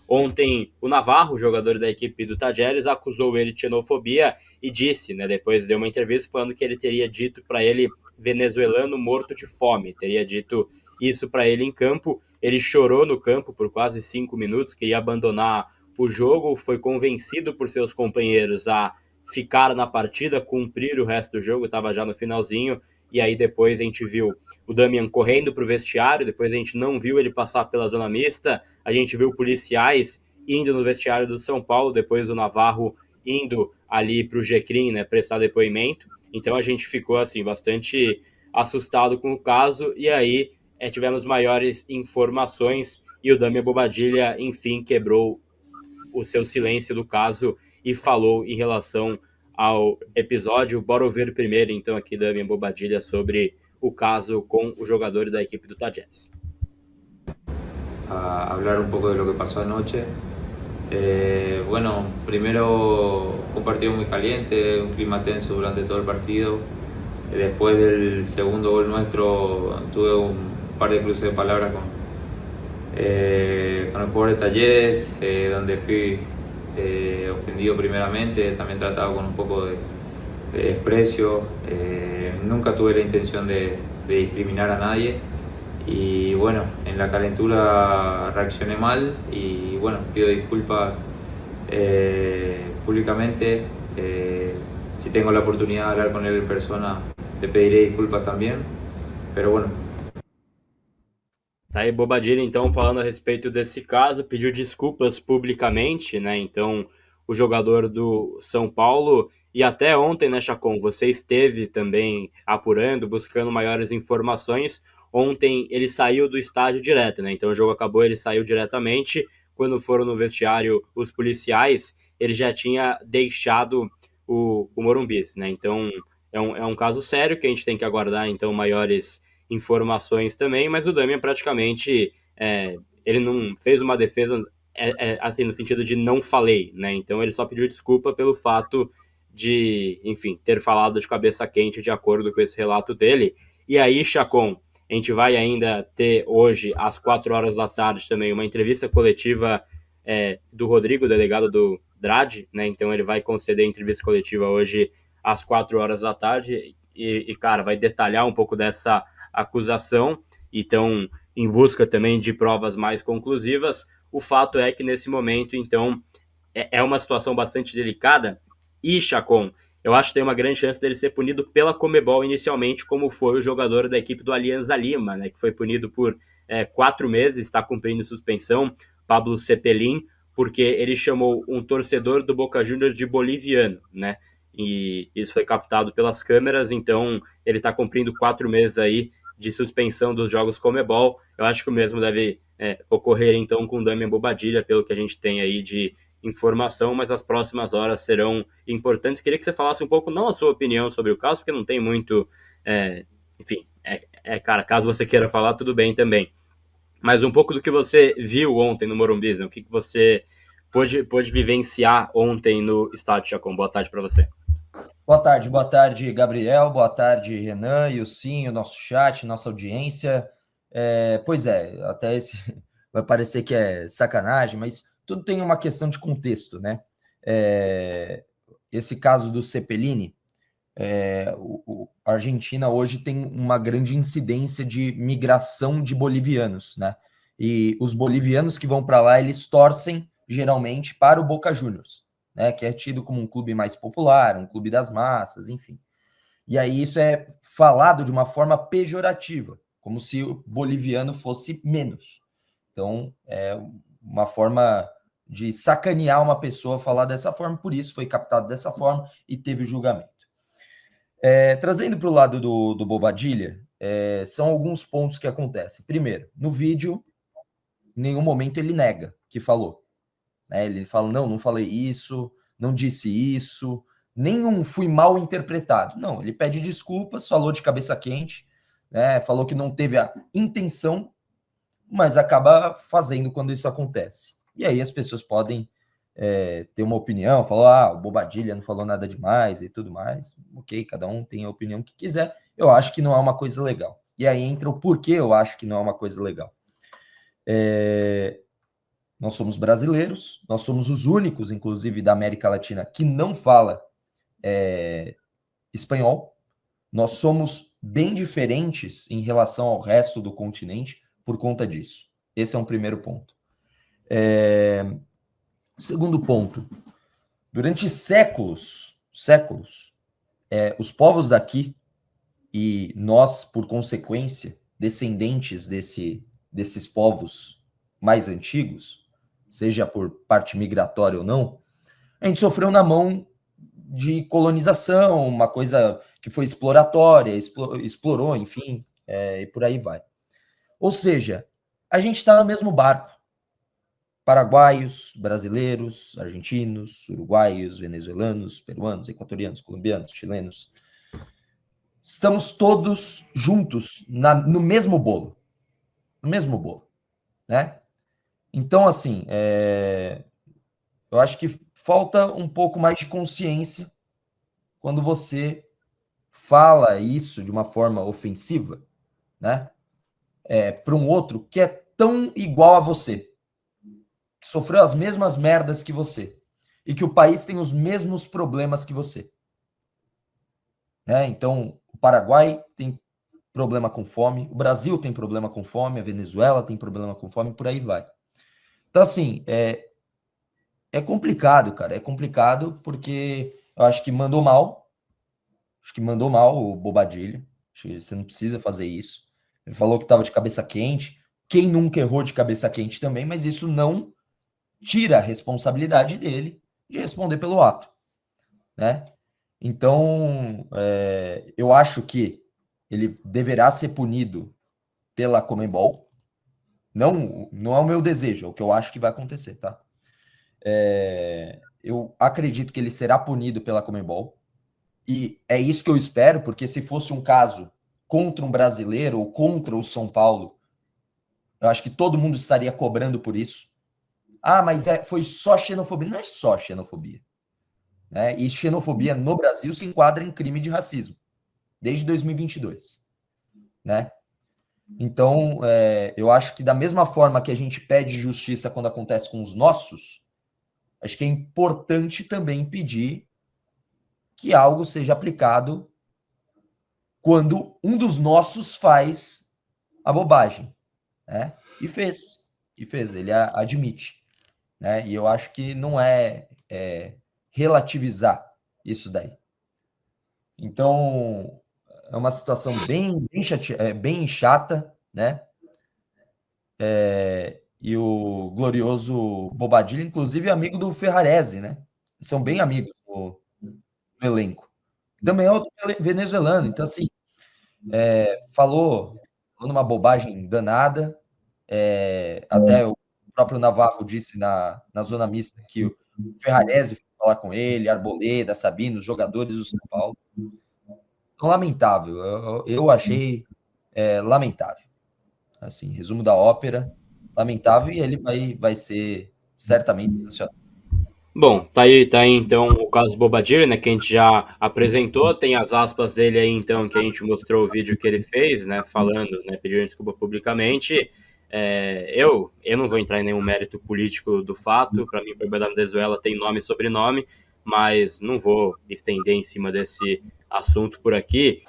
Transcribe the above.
Ontem, o Navarro, jogador da equipe do Tajeres, acusou ele de xenofobia e disse, né, depois deu uma entrevista falando que ele teria dito para ele venezuelano morto de fome, teria dito isso para ele em campo. Ele chorou no campo por quase 5 minutos, queria abandonar o jogo, foi convencido por seus companheiros a ficar na partida, cumprir o resto do jogo, estava já no finalzinho, e aí depois a gente viu o Damian correndo para o vestiário, depois a gente não viu ele passar pela zona mista, a gente viu policiais indo no vestiário do São Paulo, depois o Navarro indo ali para o Gecrim, né, prestar depoimento. Então a gente ficou assim bastante assustado com o caso, e aí tivemos maiores informações e o Damian Bobadilha, enfim, quebrou o seu silêncio do caso e falou em relação ao episódio. Bora ouvir primeiro, então, aqui Damian Bobadilha sobre o caso com o jogador da equipe do Tajeres. A hablar un poco de lo que pasó anoche. Bueno, primero fue un partido muy caliente, un clima tenso durante todo el partido. Después del segundo gol nuestro tuve un par de cruces de palabras con el jugador de Talleres, donde fui ofendido primeramente, también tratado con un poco de desprecio. Nunca tuve la intención de discriminar a nadie. Y bueno, en la calentura reaccioné mal y bueno, pido disculpas públicamente. Si tengo la oportunidad de hablar con él en persona, le pediré disculpas también. Pero bueno. Tá aí Bobadilha, então, falando a respeito desse caso, pediu desculpas publicamente, né? Então, o jogador do São Paulo, e até ontem, né, Chacon, você esteve também apurando, buscando maiores informações. Ontem ele saiu do estádio direto, né? Então o jogo acabou, ele saiu diretamente. Quando foram no vestiário os policiais, ele já tinha deixado o Morumbi, né? Então é um caso sério que a gente tem que aguardar, então, maiores informações também, mas o Damian praticamente ele não fez uma defesa assim no sentido de não falei, né? Então ele só pediu desculpa pelo fato de, enfim, ter falado de cabeça quente de acordo com esse relato dele. E aí, Chacon, a gente vai ainda ter hoje, às 4 horas da tarde, também uma entrevista coletiva do Rodrigo, delegado do DRAD, né? Então ele vai conceder a entrevista coletiva hoje às 4 horas da tarde cara, vai detalhar um pouco dessa acusação e estão em busca também de provas mais conclusivas. O fato é que nesse momento, então, é uma situação bastante delicada e, Chacon, eu acho que tem uma grande chance dele ser punido pela Comebol inicialmente, como foi o jogador da equipe do Alianza Lima, né, que foi punido por 4 meses, está cumprindo suspensão, Pablo Cepelin, porque ele chamou um torcedor do Boca Juniors de boliviano, né? E isso foi captado pelas câmeras, então ele está cumprindo 4 meses aí de suspensão dos jogos Comebol. Eu acho que o mesmo deve ocorrer então com o Damian Bobadilha, pelo que a gente tem aí de informação, mas as próximas horas serão importantes. Queria que você falasse um pouco, não a sua opinião sobre o caso, porque não tem muito. Enfim, cara, caso você queira falar, tudo bem também. Mas um pouco do que você viu ontem no Morumbi, né? O que você pôde vivenciar ontem no estádio Chacon. Boa tarde para você. Boa tarde, Gabriel, boa tarde, Renan, e o nosso chat, nossa audiência. Pois é, até esse vai parecer que é sacanagem, mas tudo tem uma questão de contexto, né? Esse caso do Cepelini, a Argentina hoje tem uma grande incidência de migração de bolivianos, né? E os bolivianos que vão para lá, eles torcem geralmente para o Boca Juniors, né, que é tido como um clube mais popular, um clube das massas, enfim. E aí isso é falado de uma forma pejorativa, como se o boliviano fosse menos. Então, é uma forma de sacanear uma pessoa falar dessa forma, por isso foi captado dessa forma e teve o julgamento. Trazendo para o lado do Bobadilha, são alguns pontos que acontecem. Primeiro, no vídeo, em nenhum momento ele nega que falou. Ele fala, não falei isso, não disse isso, nenhum fui mal interpretado. Não, ele pede desculpas, falou de cabeça quente, né, falou que não teve a intenção, mas acaba fazendo quando isso acontece. E aí as pessoas podem ter uma opinião, falar, o Bobadilha não falou nada demais e tudo mais. Ok, cada um tem a opinião que quiser. Eu acho que não é uma coisa legal. E aí entra o porquê eu acho que não é uma coisa legal. Nós somos brasileiros, nós somos os únicos, inclusive, da América Latina que não fala espanhol. Nós somos bem diferentes em relação ao resto do continente por conta disso. Esse é um primeiro ponto. Segundo ponto, durante séculos, os povos daqui, e nós, por consequência, descendentes desses povos mais antigos, seja por parte migratória ou não, a gente sofreu na mão de colonização, uma coisa que foi exploratória, explorou, enfim, e por aí vai. Ou seja, a gente está no mesmo barco. Paraguaios, brasileiros, argentinos, uruguaios, venezuelanos, peruanos, equatorianos, colombianos, chilenos. Estamos todos juntos no mesmo bolo. No mesmo bolo, né? Então, assim, eu acho que falta um pouco mais de consciência quando você fala isso de uma forma ofensiva, né? Para um outro que é tão igual a você, que sofreu as mesmas merdas que você, e que o país tem os mesmos problemas que você. Né? Então, o Paraguai tem problema com fome, o Brasil tem problema com fome, a Venezuela tem problema com fome, por aí vai. Então, assim, é complicado, cara, é complicado porque eu acho que mandou mal, o Bobadilha, acho que você não precisa fazer isso. Ele falou que estava de cabeça quente, quem nunca errou de cabeça quente também, mas isso não tira a responsabilidade dele de responder pelo ato, né? Então, eu acho que ele deverá ser punido pela Conmebol. Não é o meu desejo, é o que eu acho que vai acontecer, tá? Eu acredito que ele será punido pela Conmebol. E é isso que eu espero, porque se fosse um caso contra um brasileiro ou contra o São Paulo, eu acho que todo mundo estaria cobrando por isso. Ah, mas foi só xenofobia. Não é só xenofobia. Né? E xenofobia no Brasil se enquadra em crime de racismo, desde 2022. Né? Então, eu acho que da mesma forma que a gente pede justiça quando acontece com os nossos, acho que é importante também pedir que algo seja aplicado quando um dos nossos faz a bobagem. Né? E fez, ele admite. Né? E eu acho que não é relativizar isso daí. Então, é uma situação bem chata, né? E o glorioso Bobadilha, inclusive, é amigo do Ferrarese, né? São bem amigos no elenco. Também é outro venezuelano. Então, assim, falou uma bobagem danada. Até o próprio Navarro disse na zona mista que o Ferrarese foi falar com ele, Arboleda, Sabino, os jogadores do São Paulo. Então, lamentável. Eu achei lamentável. Assim, resumo da ópera, lamentável, e ele vai ser certamente sancionado. Bom, tá aí então o caso Bobadilha, né, que a gente já apresentou, tem as aspas dele aí então, que a gente mostrou o vídeo que ele fez, né, falando, né, pedindo desculpa publicamente. Eu não vou entrar em nenhum mérito político do fato, para mim o problema da Venezuela tem nome e sobrenome, mas não vou estender em cima desse assunto por aqui.